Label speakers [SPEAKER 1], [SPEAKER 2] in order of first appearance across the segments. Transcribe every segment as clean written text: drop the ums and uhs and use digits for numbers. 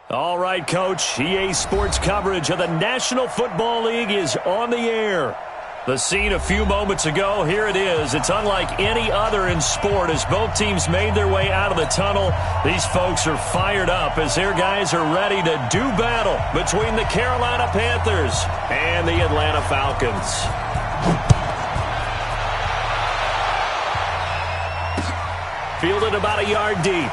[SPEAKER 1] All right, Coach. EA Sports coverage of the National Football League is on the air. The scene a few moments ago, here it is. It's unlike any other in sport as both teams made their way out of the tunnel. These folks are fired up as their guys are ready to do battle between the Carolina Panthers and the Atlanta Falcons. Fielded about a yard deep.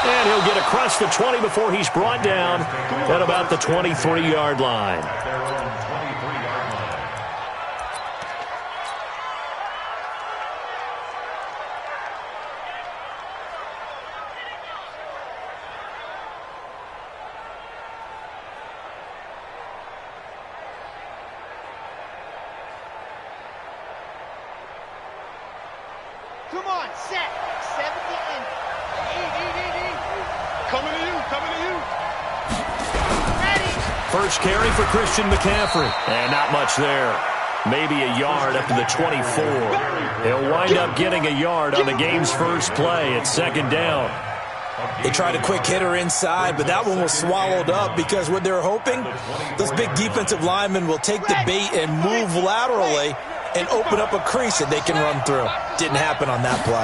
[SPEAKER 1] And he'll get across the 20 before he's brought down at about the 23-yard line.
[SPEAKER 2] Come on, set. 70 and coming to you, coming to you. Ready.
[SPEAKER 1] First carry for Christian McCaffrey. And not much there. Maybe a yard up to the 24. He'll wind up getting a yard on the game's first play at second down.
[SPEAKER 3] They tried a quick hitter inside, but that one was swallowed up because what they're hoping, those big defensive linemen will take the bait and move laterally and open up a crease that they can run through. Didn't happen on that play.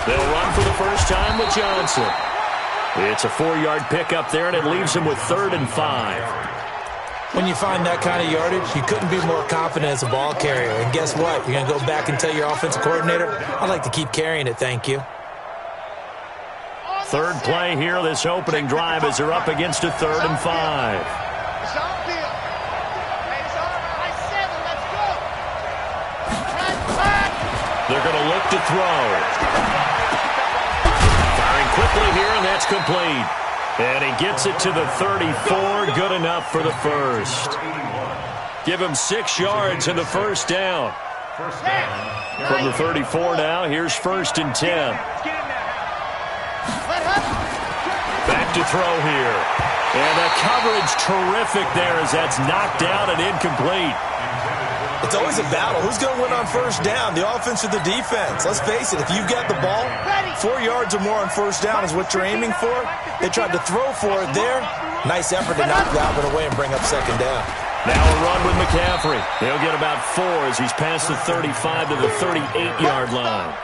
[SPEAKER 1] They'll run for the first time with Johnson. It's a 4-yard pickup there, and it leaves him with 3rd and 5.
[SPEAKER 3] When you find that kind of yardage, you couldn't be more confident as a ball carrier. And guess what? You're going to go back and tell your offensive coordinator, I'd like to keep carrying it, thank you.
[SPEAKER 1] Third play here, this opening drive as they're up against a 3rd and 5. They're going to look to throw. Firing quickly here, and that's complete. And he gets it to the 34. Good enough for the first. Give him 6 yards and the first down. From the 34 now, here's 1st and 10. Back to throw here. And the coverage terrific there as that's knocked down and incomplete.
[SPEAKER 3] It's always a battle. Who's going to win on first down, the offense or the defense? Let's face it, if you've got the ball, 4 yards or more on first down is what you're aiming for. They tried to throw for it there. Nice effort to knock that one away and bring up second down.
[SPEAKER 1] Now a run with McCaffrey. He'll get about 4 as he's past the 35 to the 38-yard line.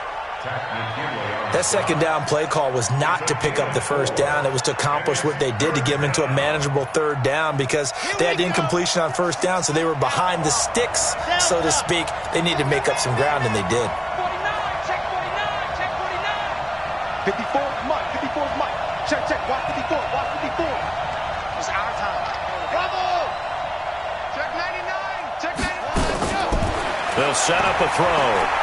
[SPEAKER 3] That second down play call was not to pick up the first down. It was to accomplish what they did to get them into a manageable 3rd down because they had incompletion on first down, so they were behind the sticks, so to speak. They needed to make up some ground, and they did.
[SPEAKER 2] 54, Mike. 54, Mike. Check, watch 54, watch 54. It's our time. Bravo! Check 99, check 99, let's go.
[SPEAKER 1] They'll set up a throw.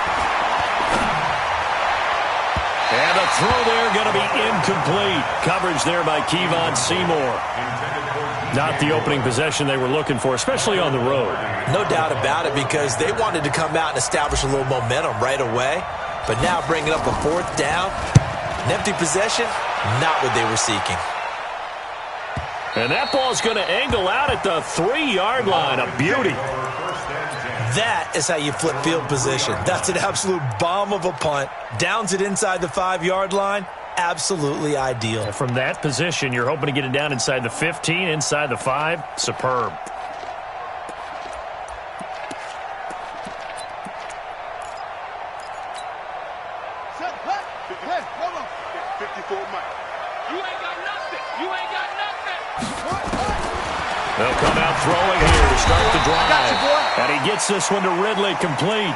[SPEAKER 1] And the throw there going to be incomplete. Coverage there by Kevon Seymour. Not the opening possession they were looking for, especially on the road.
[SPEAKER 3] No doubt about it, because they wanted to come out and establish a little momentum right away. But now bringing up a 4th down, an empty possession, not what they were seeking.
[SPEAKER 1] And that ball's going to angle out at the 3-yard line. A beauty.
[SPEAKER 3] That is how you flip field position. That's an absolute bomb of a punt. Downs it inside the 5-yard line. Absolutely ideal.
[SPEAKER 1] From that position, you're hoping to get it down inside the 15, inside the 5. Superb. They'll come out throwing here to start the drive. And he gets this one to Ridley complete.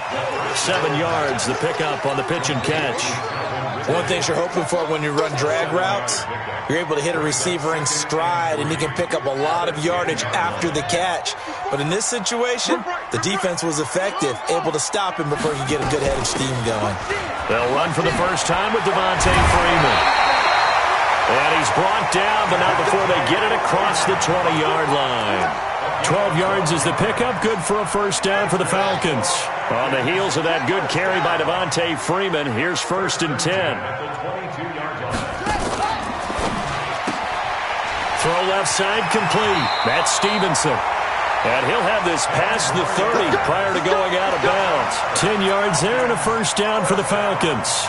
[SPEAKER 1] 7 yards, the pickup on the pitch and catch.
[SPEAKER 3] One thing you're hoping for when you run drag routes, you're able to hit a receiver in stride, and he can pick up a lot of yardage after the catch. But in this situation, the defense was effective, able to stop him before he could get a good head of steam going.
[SPEAKER 1] They'll run for the first time with Devontae Freeman. And he's brought down, but not before they get it across the 20-yard line. 12 yards is the pickup, good for a first down for the Falcons. On the heels of that good carry by Devontae Freeman, here's 1st and 10. Throw left side complete. That's Stevenson. And he'll have this past the 30 prior to going out of bounds. 10 yards there and a first down for the Falcons.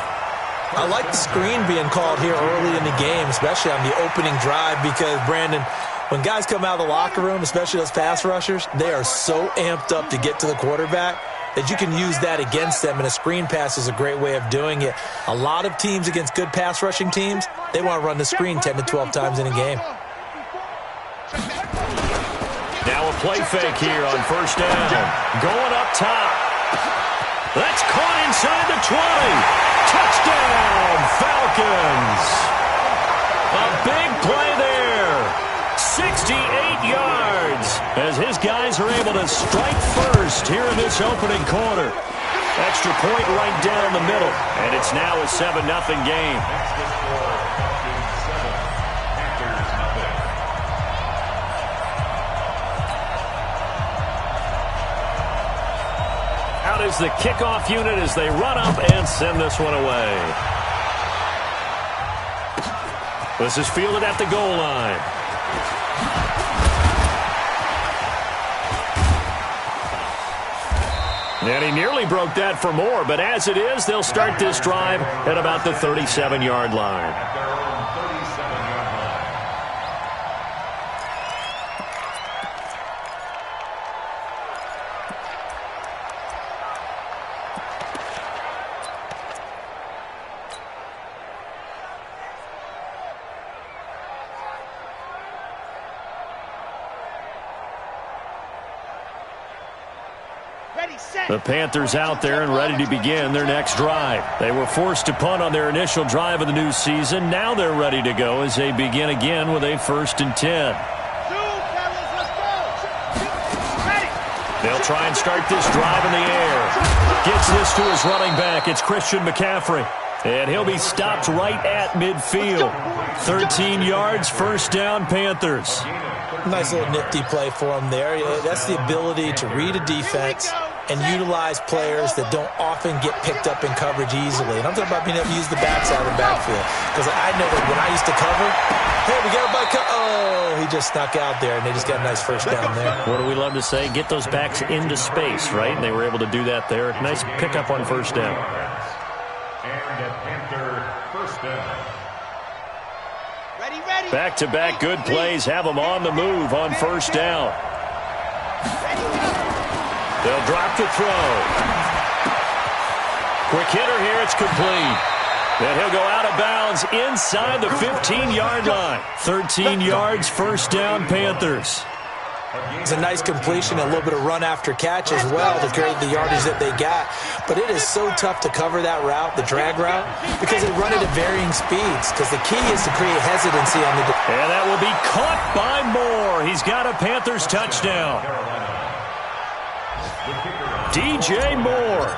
[SPEAKER 3] I like the screen being called here early in the game, especially on the opening drive, because, Brandon, when guys come out of the locker room, especially those pass rushers, they are so amped up to get to the quarterback that you can use that against them, and a screen pass is a great way of doing it. A lot of teams against good pass rushing teams, they want to run the screen 10 to 12 times in a game.
[SPEAKER 1] Now a play fake here on first down. Going up top. That's caught inside the 20. Touchdown, Falcons. A big play there. 68 yards as his guys are able to strike first here in this opening quarter. Extra point right down the middle, and it's now a 7-0 game. Out is the kickoff unit as they run up and send this one away. This is fielded at the goal line. And he nearly broke that for more, but as it is, they'll start this drive at about the 37-yard line. The Panthers out there and ready to begin their next drive. They were forced to punt on their initial drive of the new season. Now they're ready to go as they begin again with a 1st and 10. They'll try and start this drive in the air. Gets this to his running back. It's Christian McCaffrey. And he'll be stopped right at midfield. 13 yards, first down, Panthers.
[SPEAKER 3] Nice little nifty play for him there. That's the ability to read a defense and utilize players that don't often get picked up in coverage easily. And I'm talking about being able to use the backside of the backfield. Because I know that when I used to cover, hey, we got a bike. Oh, he just snuck out there, and they just got a nice first down there.
[SPEAKER 1] What do we love to say? Get those backs into space, right? And they were able to do that there. Nice pickup on first down.
[SPEAKER 2] And a Panther first down.
[SPEAKER 1] Back-to-back good plays have them on the move on first down. They'll drop the throw. Quick hitter here. It's complete. Then he'll go out of bounds inside the 15-yard line. 13 yards, first down, Panthers.
[SPEAKER 3] It's a nice completion, a little bit of run after catch as well to create the yardage that they got. But it is so tough to cover that route, the drag route, because they run it at varying speeds. Because the key is to create hesitancy on the...
[SPEAKER 1] And that will be caught by Moore. He's got a Panthers touchdown. DJ Moore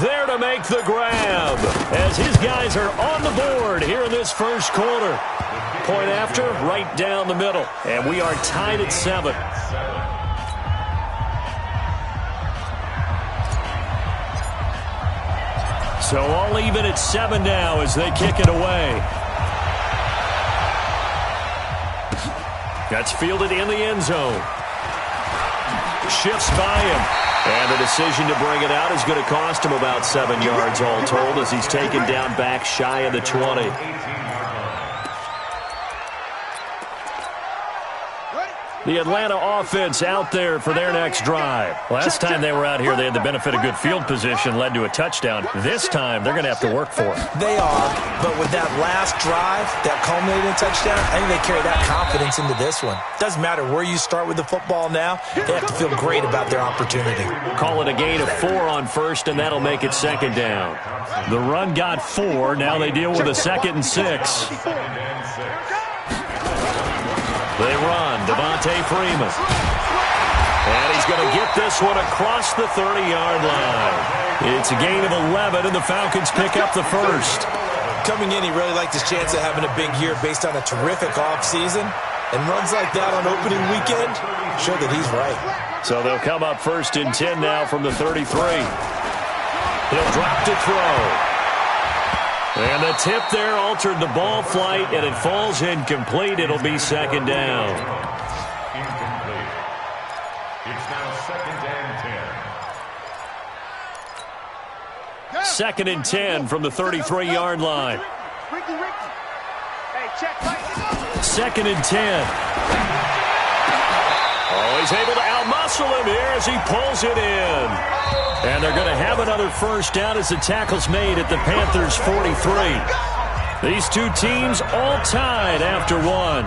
[SPEAKER 1] there to make the grab as his guys are on the board here in this first quarter. Point after, right down the middle. And we are tied at 7. So all even at 7 now as they kick it away. That's fielded in the end zone. Shifts by him. And the decision to bring it out is going to cost him about 7 yards all told as he's taken down back shy of the 20. The Atlanta offense out there for their next drive. Last time they were out here, they had the benefit of good field position, led to a touchdown. This time, they're going to have to work for it.
[SPEAKER 3] They are, but with that last drive, that culminating touchdown, I think they carry that confidence into this one. Doesn't matter where you start with the football now, they have to feel great about their opportunity.
[SPEAKER 1] Call it a gain of 4 on first, and that'll make it second down. The run got 4. Now they deal with a 2nd and 6. They run, Devontae Freeman. And he's going to get this one across the 30-yard line. It's a gain of 11, and the Falcons pick up the first.
[SPEAKER 3] Coming in, he really liked his chance of having a big year based on a terrific offseason. And runs like that on opening weekend show that he's right.
[SPEAKER 1] So they'll come up 1st and 10 now from the 33. He'll drop to throw. And the tip there altered the ball flight, and it falls incomplete. It'll be second down.
[SPEAKER 2] Incomplete. It's now 2nd and 10.
[SPEAKER 1] 2nd and 10 from the 33-yard line.
[SPEAKER 2] Ricky. Hey, check.
[SPEAKER 1] 2nd and 10. Oh, he's able to outmuscle him here as he pulls it in. And they're going to have another first down as the tackle's made at the Panthers' 43. These two teams all tied after one.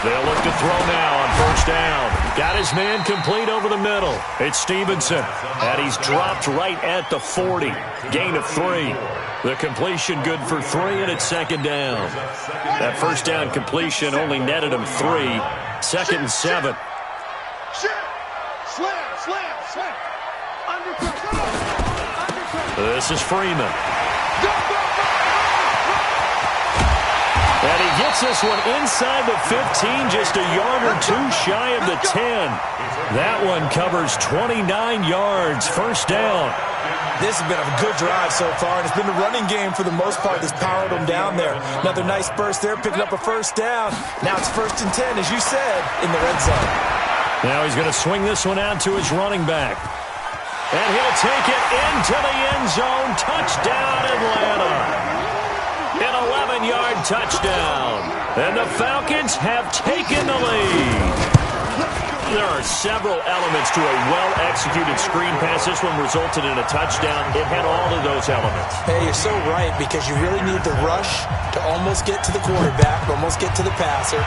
[SPEAKER 1] They'll look to throw now on first down. Got his man complete over the middle. It's Stevenson. And he's dropped right at the 40. Gain of 3. The completion good for 3, and it's 2nd down. That first down completion only netted him 3. 2nd and 7.
[SPEAKER 2] Slam. Undercut.
[SPEAKER 1] This is Freeman. And he gets this one inside the 15, just a yard or 2 shy of the 10. That one covers 29 yards. First down.
[SPEAKER 3] This has been a good drive so far, and it's been the running game for the most part that's powered them down there. Another nice burst there, picking up a first down. Now it's 1st and 10, as you said, in the red zone.
[SPEAKER 1] Now he's going to swing this one out to his running back. And he'll take it into the end zone. Touchdown, Atlanta. An 11-yard touchdown. And the Falcons have taken the lead. There are several elements to a well-executed screen pass. This one resulted in a touchdown. It had all of those elements.
[SPEAKER 3] Hey, you're so right, because you really need the rush to almost get to the quarterback, almost get to the passer.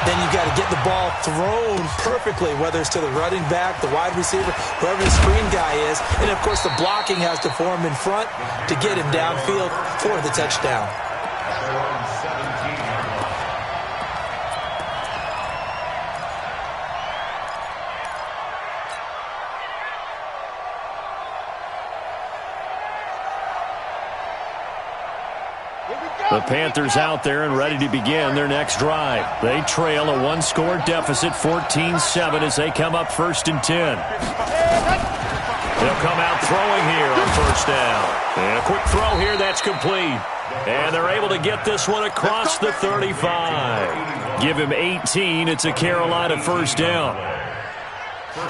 [SPEAKER 3] Then you've got to get the ball thrown perfectly, whether it's to the running back, the wide receiver, whoever the screen guy is. And, of course, the blocking has to form in front to get him downfield for the touchdown.
[SPEAKER 1] The Panthers out there and ready to begin their next drive. They trail a 1-score deficit, 14-7, as they come up 1st and 10. They'll come out throwing here on first down. And a quick throw here, that's complete. And they're able to get this one across the 35. Give him 18. It's a Carolina first down.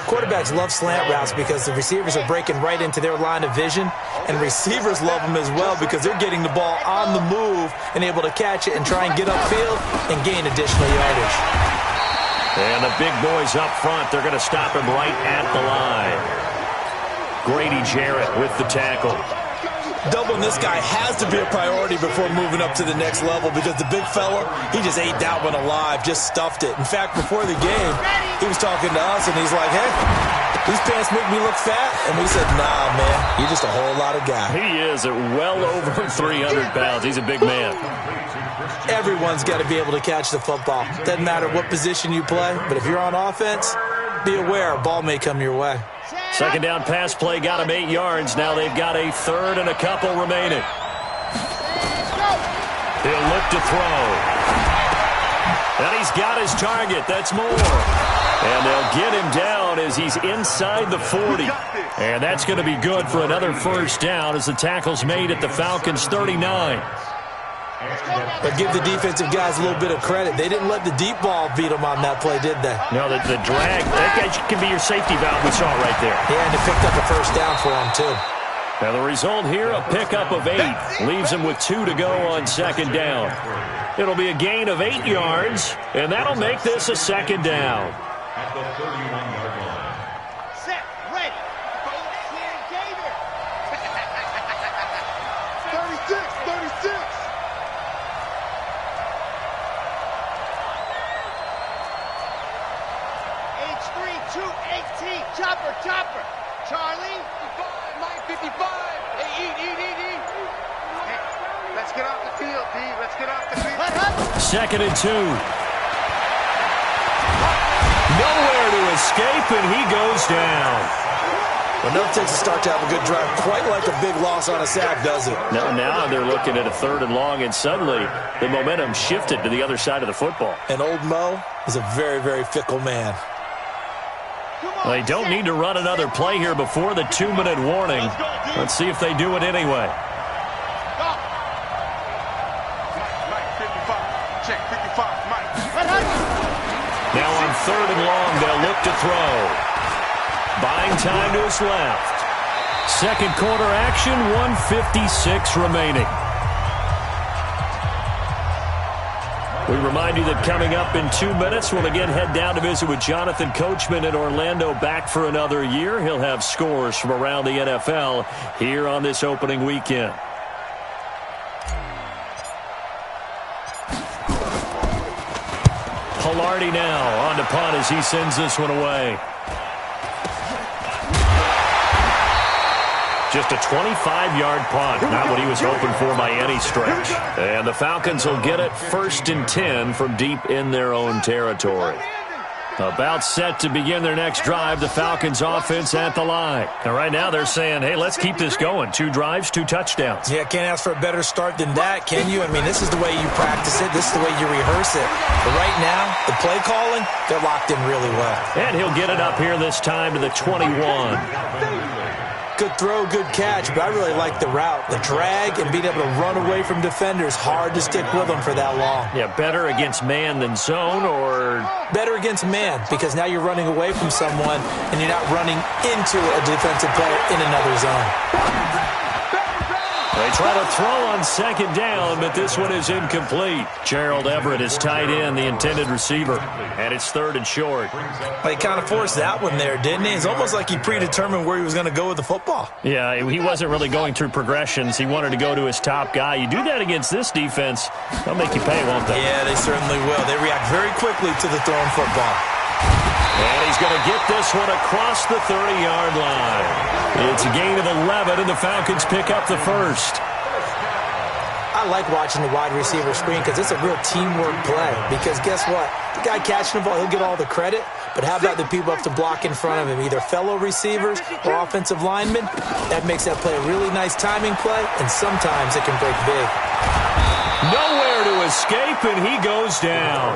[SPEAKER 3] Quarterbacks love slant routes because the receivers are breaking right into their line of vision, and receivers love them as well because they're getting the ball on the move and able to catch it and try and get upfield and gain additional yardage.
[SPEAKER 1] And the big boys up front, they're going to stop him right at the line. Grady Jarrett with the tackle.
[SPEAKER 3] Doubling this guy has to be a priority before moving up to the next level because the big fella, he just ate that one alive, just stuffed it. In fact, before the game, he was talking to us, and he's like, hey, these pants make me look fat. And we said, nah, man, you're just a whole lot of guy.
[SPEAKER 1] He is at well over 300 pounds. He's a big man.
[SPEAKER 3] Everyone's got to be able to catch the football. Doesn't matter what position you play, but if you're on offense, be aware a ball may come your way.
[SPEAKER 1] 2nd down pass play got him 8 yards. Now they've got a 3rd and a couple remaining. He'll look to throw. And he's got his target. That's Moore. And they'll get him down as he's inside the 40. And that's going to be good for another first down as the tackle's made at the Falcons' 39.
[SPEAKER 3] But give the defensive guys a little bit of credit. They didn't let the deep ball beat them on that play, did they?
[SPEAKER 1] No, the drag, that can be your safety valve. We saw it right there.
[SPEAKER 3] Yeah, and it picked up a first down for them, too.
[SPEAKER 1] Now the result here, a pickup of 8. Leaves him with 2 to go on 2nd down. It'll be a gain of 8 yards, and that'll make this a 2nd down.
[SPEAKER 2] At the 31-yard line. Set, ready. 36. Chopper. Charlie. 55, Mike 55. Hey, eat. Hey, let's get off the field, D. Let's get off the field.
[SPEAKER 1] 2nd and 2. Nowhere to escape, and he goes down.
[SPEAKER 3] Well, no takes a start to have a good drive. Quite like a big loss on a sack, does it?
[SPEAKER 1] Now they're looking at a 3rd and long, and suddenly the momentum shifted to the other side of the football.
[SPEAKER 3] And old Mo is a very, very fickle man.
[SPEAKER 1] They don't need to run another play here before the 2-minute warning. Let's see if they do it anyway.
[SPEAKER 2] Mike 55. Check 55. Mike.
[SPEAKER 1] Now on 3rd and long. They'll look to throw. Buying time to his left. Second quarter action, 1:56 remaining. We remind you that coming up in 2 minutes, we'll again head down to visit with Jonathan Coachman in Orlando, back for another year. He'll have scores from around the NFL here on this opening weekend. Pilardi now on to punt as he sends this one away. Just a 25-yard punt, not what he was hoping for by any stretch. And the Falcons will get it 1st and 10 from deep in their own territory. About set to begin their next drive, the Falcons offense at the line. And right now they're saying, hey, let's keep this going. 2 drives, 2 touchdowns.
[SPEAKER 3] Yeah, can't ask for a better start than that, can you? I mean, this is the way you practice it. This is the way you rehearse it. But right now, the play calling, they're locked in really well.
[SPEAKER 1] And he'll get it up here this time to the 21.
[SPEAKER 3] Good throw, good catch, but I really like the route. The drag and being able to run away from defenders, hard to stick with them for that long.
[SPEAKER 1] Yeah, better against man than zone, or
[SPEAKER 3] better against man, because now you're running away from someone and you're not running into a defensive player in another zone.
[SPEAKER 1] They try to throw on 2nd down, but this one is incomplete. Gerald Everett is tied in, the intended receiver, and it's 3rd and short.
[SPEAKER 3] Well, he kind of forced that one there, didn't he? It's almost like he predetermined where he was going to go with the football.
[SPEAKER 1] Yeah, he wasn't really going through progressions. He wanted to go to his top guy. You do that against this defense, they'll make you pay, won't they?
[SPEAKER 3] Yeah, they certainly will. They react very quickly to the thrown football.
[SPEAKER 1] And he's going to get this one across the 30-yard line. It's a gain of 11, and the Falcons pick up the 1st.
[SPEAKER 3] I like watching the wide receiver screen because it's a real teamwork play. Because guess what? The guy catching the ball, he'll get all the credit. But how about the people up to block in front of him, either fellow receivers or offensive linemen? That makes that play a really nice timing play, and sometimes it can break big.
[SPEAKER 1] Nowhere to escape, and he goes down.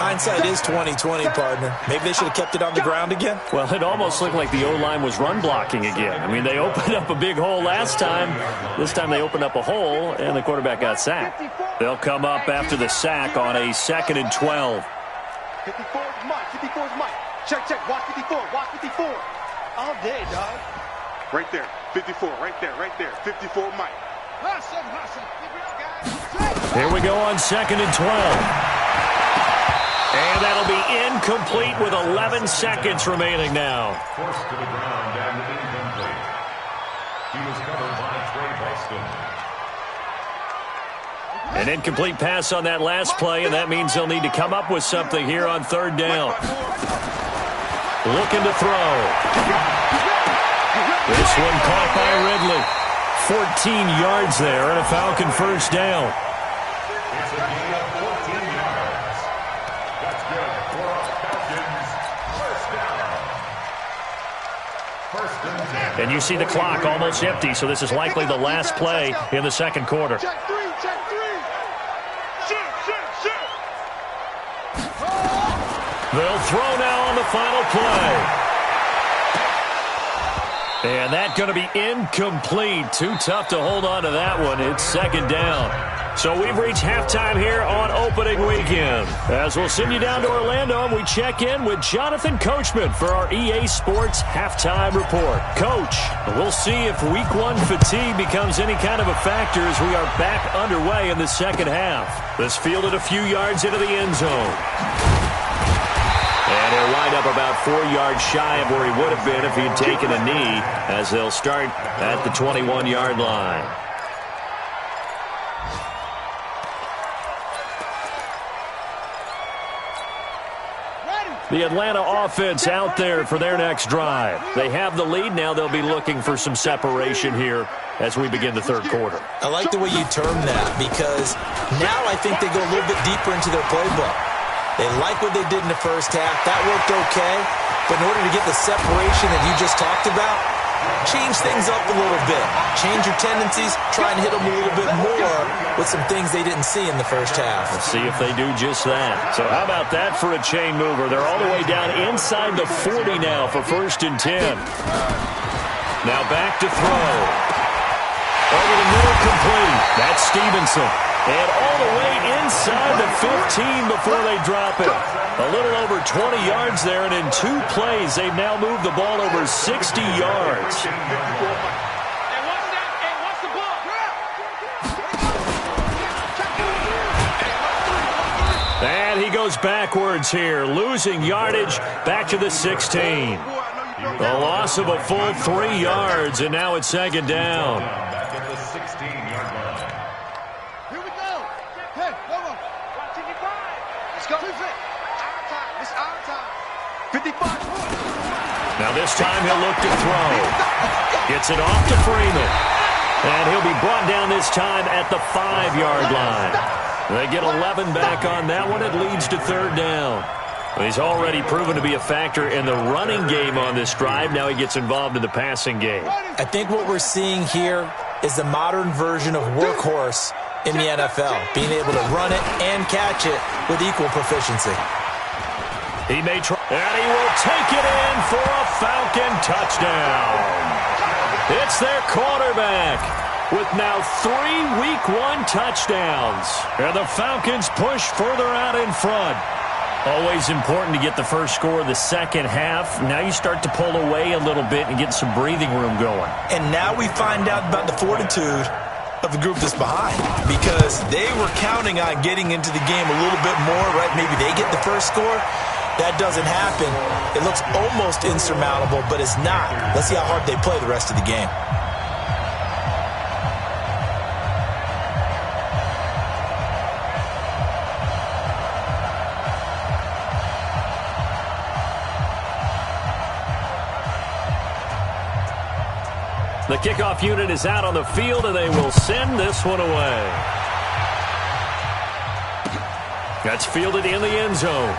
[SPEAKER 3] Hindsight is 20/20, partner. Maybe they should have kept it on the ground again.
[SPEAKER 1] Well, it almost looked like the O-line was run blocking again. I mean, they opened up a big hole last time. This time they opened up a hole, and the quarterback got sacked. They'll come up after the sack on a 2nd and 12.
[SPEAKER 2] 54 is Mike. 54 is Mike. Check, check. Watch 54. Watch 54. All day, dog. Right there. 54. Right there. Right there. 54 Mike. Hustle, hustle.
[SPEAKER 1] Here we go on 2nd and 12. And that'll be incomplete with 11 seconds remaining now.
[SPEAKER 4] Forced to the ground and incomplete. He was covered by Trey Boston.
[SPEAKER 1] An incomplete pass on that last play, and that means they'll need to come up with something here on 3rd down. Looking to throw. This one caught by Ridley. 14 yards there and a Falcon 1st down.
[SPEAKER 4] It's a gain of 14 yards. That's good for our Falcons. 1st down. 1st and 10.
[SPEAKER 1] And you see the clock almost empty, so this is likely the last play in the 2nd quarter.
[SPEAKER 2] Check 3. Check 3. Shoot, shoot, shoot.
[SPEAKER 1] They'll throw now on the final play. And that's going to be incomplete. Too tough to hold on to that one. It's 2nd down. So we've reached halftime here on opening weekend. As we'll send you down to Orlando, and we check in with Jonathan Coachman for our EA Sports halftime report. Coach, we'll see if Week 1 fatigue becomes any kind of a factor as we are back underway in the 2nd half. This fielded a few yards into the end zone. And he'll wind up about 4 yards shy of where he would have been if he had taken a knee, as they'll start at the 21-yard line. The Atlanta offense out there for their next drive. They have the lead. Now they'll be looking for some separation here as we begin the 3rd quarter.
[SPEAKER 3] I like the way you term that, because now I think they go a little bit deeper into their playbook. They like what they did in the 1st half. That worked okay. But in order to get the separation that you just talked about, change things up a little bit. Change your tendencies. Try and hit them a little bit more with some things they didn't see in the 1st half.
[SPEAKER 1] Let's see if they do just that. So how about that for a chain mover? They're all the way down inside the 40 now for 1st and 10. Now back to throw. Over the middle, complete. That's Stevenson. And all the way inside the 15 before they drop it. A little over 20 yards there, and in 2 plays, they've now moved the ball over 60 yards. And he goes backwards here, losing yardage back to the 16. A loss of a full 3 yards, and now it's second down.
[SPEAKER 4] Back at the 16-yard line.
[SPEAKER 2] Here we go. Hey, hold on. 55. Let's go. Our time. It's our time. 55.
[SPEAKER 1] Now this time he'll look to throw. Gets it off to Freeman. And he'll be brought down this time at the 5-yard line. They get 11 back on that one. It leads to third down. He's already proven to be a factor in the running game on this drive. Now he gets involved in the passing game.
[SPEAKER 3] I think what we're seeing here is the modern version of workhorse in the NFL, being able to run it and catch it with equal proficiency.
[SPEAKER 1] He may try, and he will take it in for a Falcon touchdown. It's their quarterback with now 3 Week 1 touchdowns. And the Falcons push further out in front. Always important to get the first score of the second half. Now you start to pull away a little bit and get some breathing room going.
[SPEAKER 3] And now we find out about the fortitude of the group that's behind, because they were counting on getting into the game a little bit more, right? Maybe they get the first score. That doesn't happen. It looks almost insurmountable, but it's not. Let's see how hard they play the rest of the game.
[SPEAKER 1] The kickoff unit is out on the field, and they will send this one away. That's fielded in the end zone.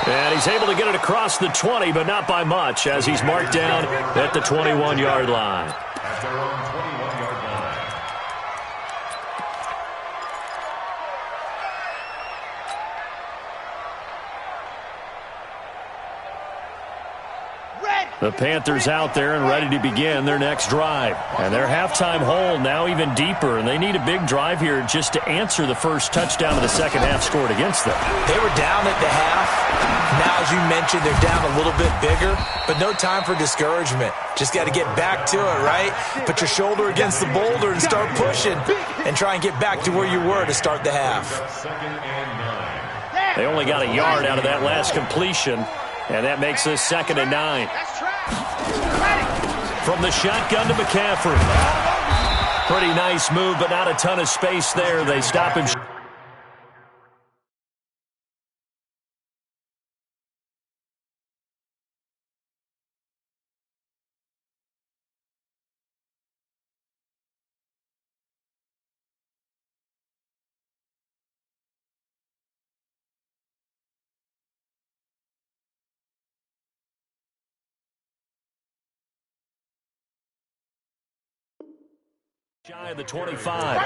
[SPEAKER 1] And he's able to get it across the 20, but not by much, as he's marked down at the 21-yard line.
[SPEAKER 4] At their own 21-yard line.
[SPEAKER 1] The Panthers out there and ready to begin their next drive. And their halftime hole now even deeper, and they need a big drive here just to answer the first touchdown of the second half scored against them.
[SPEAKER 3] They were down at the half. Now, as you mentioned, they're down a little bit bigger, but no time for discouragement. Just got to get back to it, right? Put your shoulder against the boulder and start pushing and try and get back to where you were to start the half.
[SPEAKER 4] Second and 9.
[SPEAKER 1] They only got a yard out of that last completion, and that makes this 2nd and 9. From the shotgun to McCaffrey. Pretty nice move, but not a ton of space there. They stop him. Shy of the 25.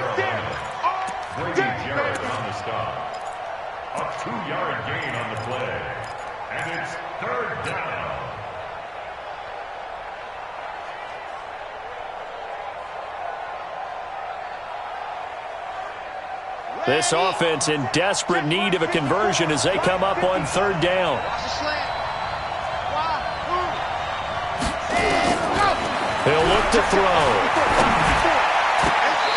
[SPEAKER 4] Brady Jarrett on the stop. A 2-yard gain on the play. And it's third down.
[SPEAKER 1] This offense in desperate need of a conversion as they come up on third down. He'll look to throw.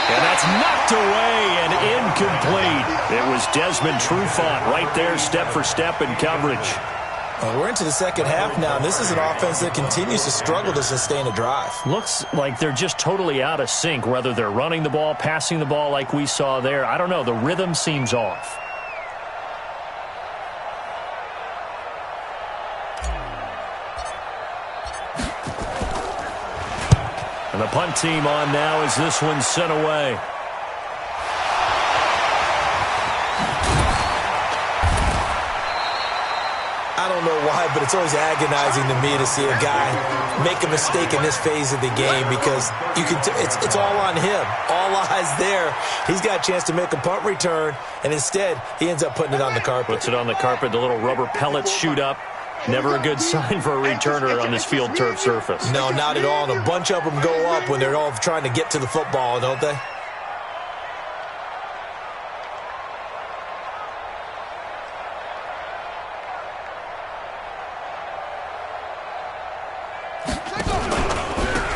[SPEAKER 1] And that's knocked away and incomplete. It was Desmond Trufant right there, step for step in coverage.
[SPEAKER 3] Well, we're into the second half now, and this is an offense that continues to struggle to sustain a drive.
[SPEAKER 1] Looks like they're just totally out of sync, whether they're running the ball, passing the ball like we saw there. I don't know. The rhythm seems off. And the punt team on now as this one's sent away.
[SPEAKER 3] I don't know why, but it's always agonizing to me to see a guy make a mistake in this phase of the game, because you can it's all on him. All eyes there. He's got a chance to make a punt return, and instead he ends up putting it on the carpet.
[SPEAKER 1] Puts it on the carpet. The little rubber pellets shoot up. Never a good sign for a returner on this field turf surface.
[SPEAKER 3] No, not at all. And a bunch of them go up when they're all trying to get to the football, don't they?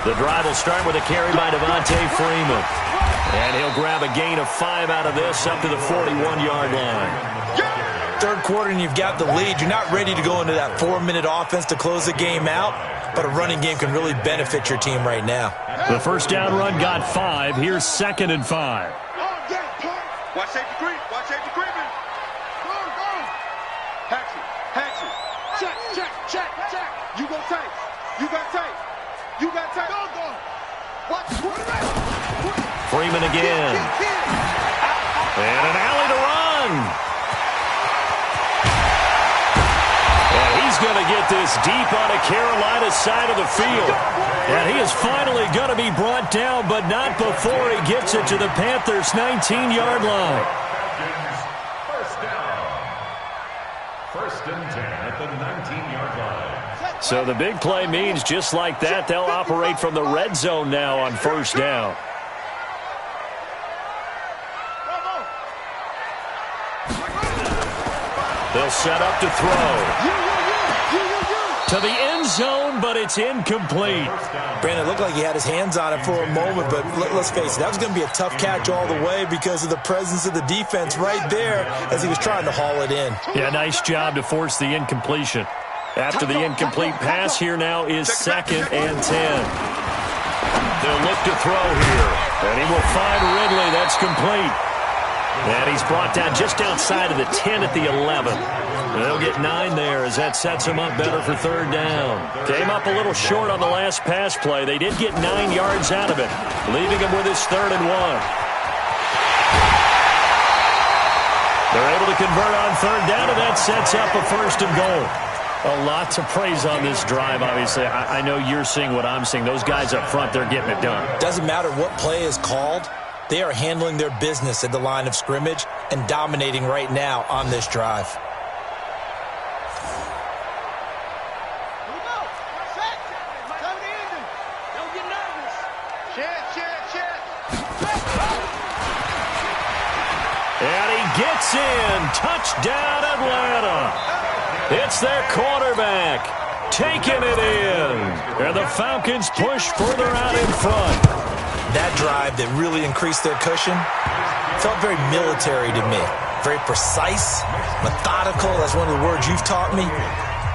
[SPEAKER 1] The drive will start with a carry by Devontae Freeman. And he'll grab a gain of 5 out of this up to the 41-yard line.
[SPEAKER 3] Third quarter and you've got the lead. You're not ready to go into that 4-minute offense to close the game out, but a running game can really benefit your team right now.
[SPEAKER 1] The first down run got 5. Here's 2nd and 5.
[SPEAKER 2] Watch safety green. Watch safety green. Go. Hatchet. Check. You go tight. You got tight. Go. Watch.
[SPEAKER 1] Freeman again. And an alley to run. And he's going to get this deep on the Carolina side of the field. And he is finally going to be brought down, but not before he gets it to the Panthers' 19-yard line.
[SPEAKER 4] First down. 1st and 10 at the 19-yard line.
[SPEAKER 1] So the big play means just like that, they'll operate from the red zone now on 1st down. They'll set up to throw. To the end zone, but it's incomplete.
[SPEAKER 3] Brandon, it looked like he had his hands on it for a moment, but let's face it, that was going to be a tough catch all the way because of the presence of the defense right there as he was trying to haul it in.
[SPEAKER 1] Yeah, nice job to force the incompletion. After the incomplete pass, here now is 2nd and 10. They'll look to throw here, and he will find Ridley. That's complete. And he's brought down just outside of the 10 at the 11. They'll get 9 there as that sets him up better for 3rd down. Came up a little short on the last pass play. They did get 9 yards out of it, leaving him with his 3rd and 1. They're able to convert on 3rd down, and that sets up a 1st and goal. A lot to praise on this drive, obviously. I know you're seeing what I'm seeing. Those guys up front, they're getting it done.
[SPEAKER 3] Doesn't matter what play is called. They are handling their business at the line of scrimmage and dominating right now on this drive.
[SPEAKER 1] And he gets in. Touchdown, Atlanta. It's their quarterback taking it in. And the Falcons push further out in front.
[SPEAKER 3] That drive that really increased their cushion felt very military to me. Very precise, methodical. That's one of the words you've taught me.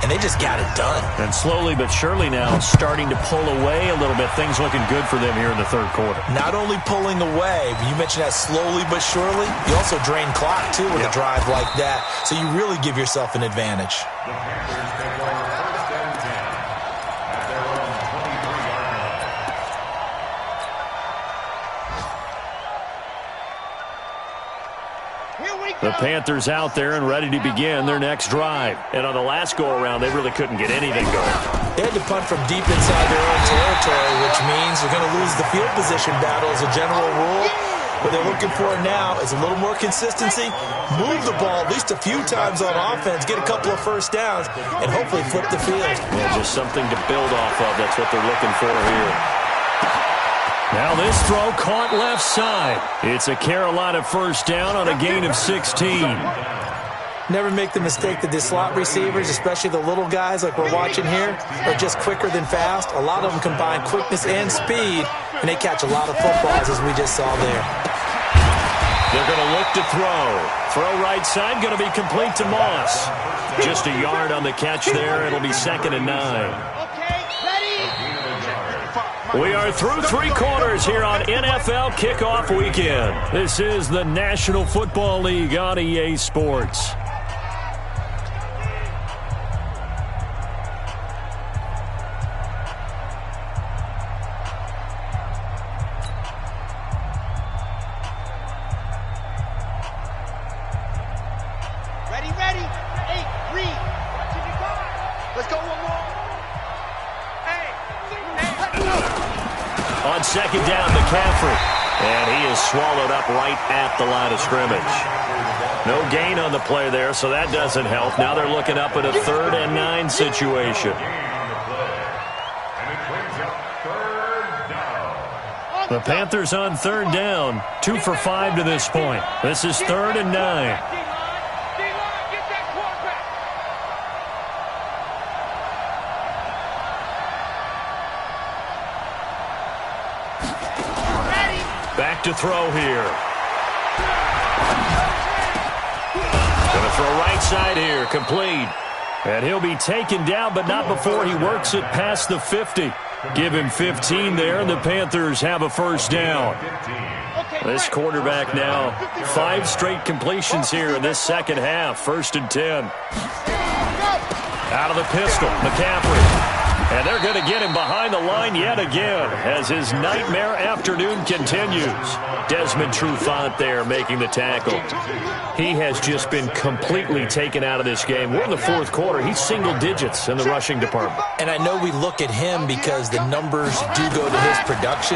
[SPEAKER 3] And they just got it done.
[SPEAKER 1] And slowly but surely now starting to pull away a little bit. Things looking good for them here in the 3rd quarter.
[SPEAKER 3] Not only pulling away, but you mentioned that slowly but surely. You also drain clock, too, with a drive like that. So you really give yourself an advantage.
[SPEAKER 4] The Panthers take over 1st and 10 at their own 23-yard line.
[SPEAKER 1] The Panthers out there and ready to begin their next drive. And on the last go-around, they really couldn't get anything going.
[SPEAKER 3] They had to punt from deep inside their own territory, which means they're going to lose the field position battle as a general rule. What they're looking for now is a little more consistency, move the ball at least a few times on offense, get a couple of 1st downs, and hopefully flip the field.
[SPEAKER 1] Yeah, just something to build off of. That's what they're looking for here. Now this throw caught left side. It's a Carolina 1st down on a gain of 16.
[SPEAKER 3] Never make the mistake that the slot receivers, especially the little guys like we're watching here, are just quicker than fast. A lot of them combine quickness and speed, and they catch a lot of footballs as we just saw there.
[SPEAKER 1] They're going to look to throw. Throw right side, going to be complete to Moss. Just a yard on the catch there. It'll be 2nd and 9. We are through 3 quarters here on NFL Kickoff Weekend. This is the National Football League on EA Sports.
[SPEAKER 2] Ready. 8, read. Let's go one more.
[SPEAKER 1] On 2nd down, McCaffrey. And he is swallowed up right at the line of scrimmage. No gain on the play there, so that doesn't help. Now they're looking up at a 3rd and 9 situation. The Panthers on 3rd down, 2 for 5 to this point. This is 3rd and 9. back to throw here. Going to throw right side here, complete. And he'll be taken down, but not before he works it past the 50. Give him 15 there, and the Panthers have a first down. This quarterback now, 5 straight completions here in this second half. 1st and 10. Out of the pistol, McCaffrey. And they're going to get him behind the line yet again as his nightmare afternoon continues. Desmond Trufant there making the tackle. He has just been completely taken out of this game. We're in the 4th quarter. He's single digits in the rushing department.
[SPEAKER 3] And I know we look at him because the numbers do go to his production,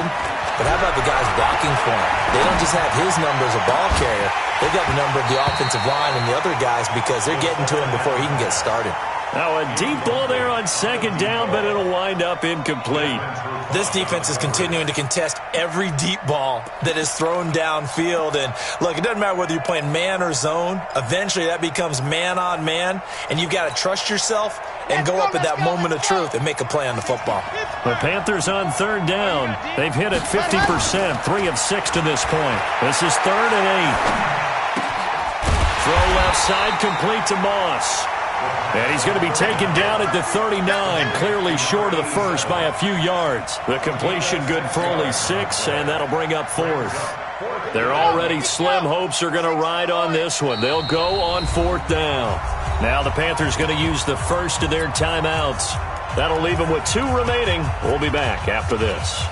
[SPEAKER 3] but how about the guys blocking for him? They don't just have his number as a ball carrier. They've got the number of the offensive line and the other guys because they're getting to him before he can get started.
[SPEAKER 1] Now a deep ball there on 2nd down, but it'll wind up incomplete.
[SPEAKER 3] This defense is continuing to contest every deep ball that is thrown downfield. And look, it doesn't matter whether you're playing man or zone. Eventually that becomes man on man, and you've got to trust yourself and go up at that moment of truth and make a play on the football.
[SPEAKER 1] The Panthers on 3rd down. They've hit it 50%, 3 of 6 to this point. This is 3rd and 8. Throw left side, complete to Moss. And he's going to be taken down at the 39, clearly short of the first by a few yards. The completion good for only 6, and that'll bring up 4th. They're already slim hopes are going to ride on this one. They'll go on 4th down. Now the Panthers going to use the first of their timeouts. That'll leave them with 2 remaining. We'll be back after this.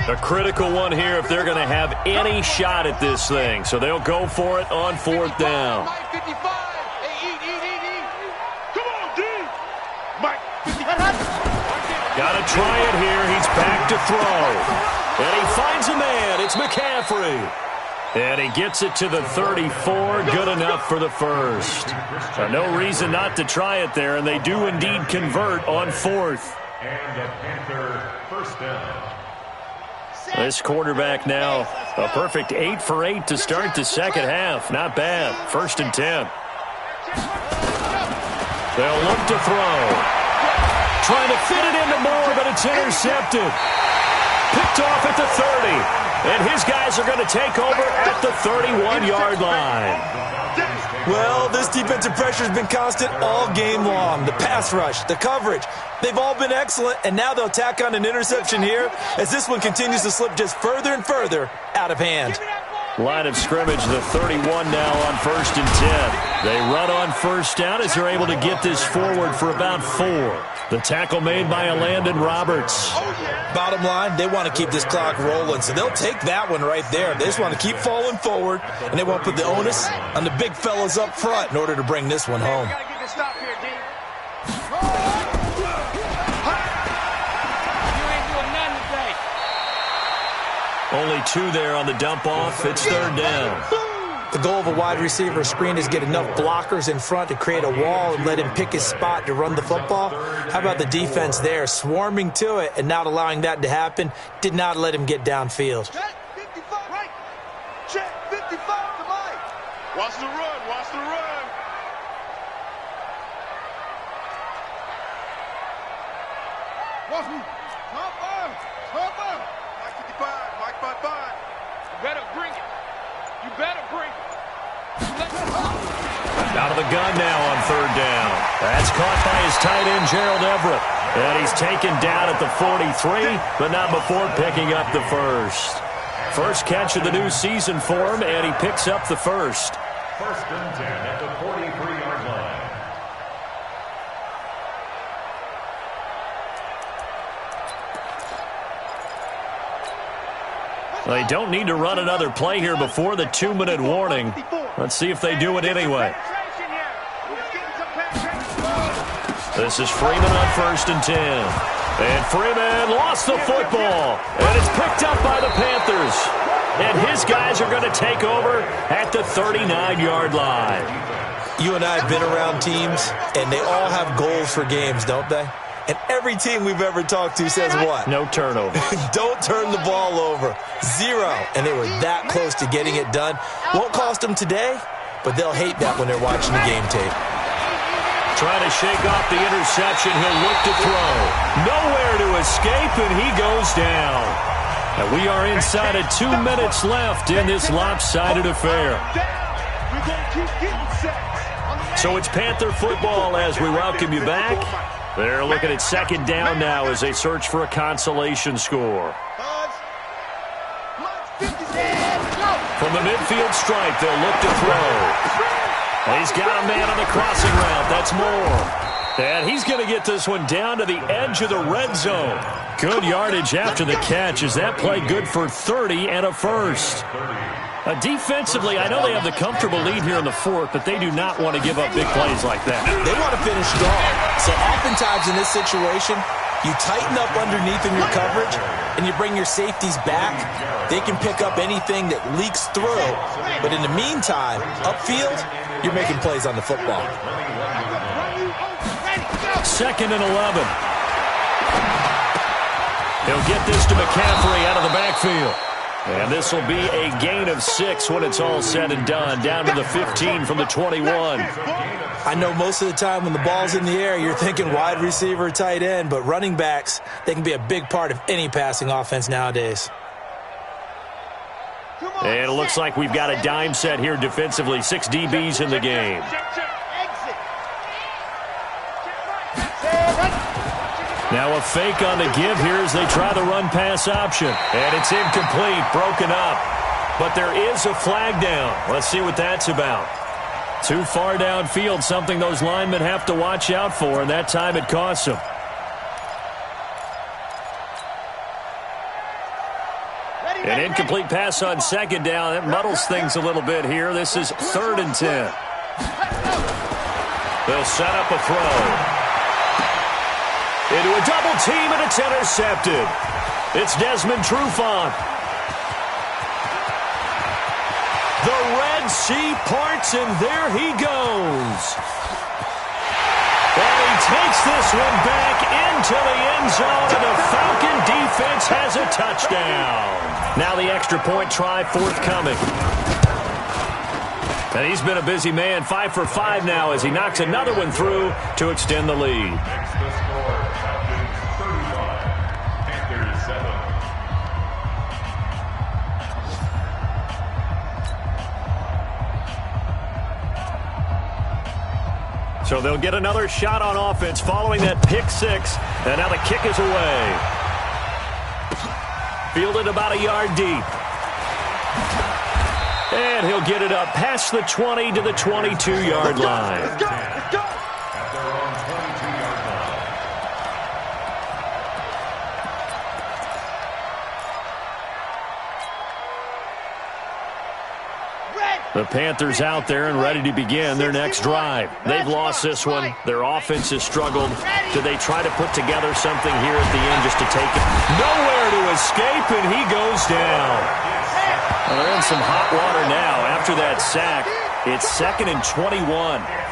[SPEAKER 1] A critical one here if they're going to have any shot at this thing. So they'll go for it on 4th down. Got to try it here. He's back to throw. And he finds a man. It's McCaffrey. And he gets it to the 34. Good enough for the first. No reason not to try it there, and they do indeed convert on 4th.
[SPEAKER 4] And the Panther first down.
[SPEAKER 1] This quarterback now, a perfect 8 for 8 to start the second half. Not bad. 1st and 10. They'll look to throw. Trying to fit it into Moore, but it's intercepted. Picked off at the 30. And his guys are going to take over at the 31-yard line.
[SPEAKER 3] Well, this defensive pressure has been constant all game long. The pass rush, the coverage, they've all been excellent, and now they'll tack on an interception here as this one continues to slip just further and further out of hand.
[SPEAKER 1] Line of scrimmage, the 31 now on 1st and 10. They run on 1st down as they're able to get this forward for about 4. The tackle made by Landon Roberts.
[SPEAKER 3] Bottom line, they want to keep this clock rolling, so they'll take that one right there. They just want to keep falling forward, and they won't put the onus on the big fellas up front in order to bring this one home.
[SPEAKER 1] Only 2 there on the dump off. It's 3rd down.
[SPEAKER 3] The goal of a wide receiver screen is get enough blockers in front to create a wall and let him pick his spot to run the football. How about the defense there, swarming to it and not allowing that to happen? Did not let him get downfield.
[SPEAKER 2] Check 55, right. Check 55 to Mike. Watch the run, watch the run. Watch me. Top on. Mike 55, Mike 55. You better bring it. You better bring it.
[SPEAKER 1] Out of the gun now on 3rd down. That's caught by his tight end, Gerald Everett. And he's taken down at the 43, but not before picking up the first. First catch of the new season for him, and he picks up the first.
[SPEAKER 4] 1st and 10 at the 43-yard line.
[SPEAKER 1] They don't need to run another play here before the 2-minute warning. Let's see if they do it anyway. This is Freeman on 1st and 10. And Freeman lost the football. And it's picked up by the Panthers. And his guys are going to take over at the 39-yard line.
[SPEAKER 3] You and I have been around teams, and they all have goals for games, don't they? And every team we've ever talked to says what?
[SPEAKER 1] No turnover.
[SPEAKER 3] Don't turn the ball over. 0. And they were that close to getting it done. Won't cost them today, but they'll hate that when they're watching the game tape.
[SPEAKER 1] Trying to shake off the interception. He'll look to throw. Nowhere to escape, and he goes down. And we are inside of 2 minutes left in this lopsided affair. So it's Panther football as we welcome you back. They're looking at second down now as they search for a consolation score. From the midfield stripe, they'll look to throw. And he's got a man on the crossing route. That's Moore. And he's going to get this one down to the edge of the red zone. Good yardage after the catch. Is that play good for 30 and a first? Defensively, I know they have the comfortable lead here in the fourth, but they do not want to give up big plays like that.
[SPEAKER 3] They want to finish strong. So oftentimes in this situation, you tighten up underneath in your coverage, and you bring your safeties back. They can pick up anything that leaks through. But in the meantime, upfield, you're making plays on the football.
[SPEAKER 1] 2nd and 11. He'll get this to McCaffrey out of the backfield. And this will be a gain of 6 when it's all said and done, down to the 15 from the 21.
[SPEAKER 3] I know most of the time when the ball's in the air, you're thinking wide receiver, tight end, but running backs, they can be a big part of any passing offense nowadays.
[SPEAKER 1] And it looks like we've got a dime set here defensively. 6 DBs in the game. Now a fake on the give here as they try the run-pass option. And it's incomplete, broken up. But there is a flag down. Let's see what that's about. Too far downfield, something those linemen have to watch out for, and that time it costs them. An incomplete pass on second down. That muddles things a little bit here. This is 3rd and 10. They'll set up a throw. Into a double team, and it's intercepted. It's Desmond Trufant. The Red Sea parts, and there he goes. And he takes this one back into the end zone, and the Falcon defense has a touchdown. Now the extra point try forthcoming. And he's been a busy man, 5 for 5 now as he knocks another one through to extend the lead. So they'll get another shot on offense following that pick 6. And now the kick is away. Fielded about a yard deep. And he'll get it up past the 20 to the 22-yard line.
[SPEAKER 2] Let's go. Let's go.
[SPEAKER 1] The Panthers out there and ready to begin their next drive. They've lost this one. Their offense has struggled. Do they try to put together something here at the end just to take it? Nowhere to escape, and he goes down. Well, they're in some hot water now after that sack. It's 2nd and 21.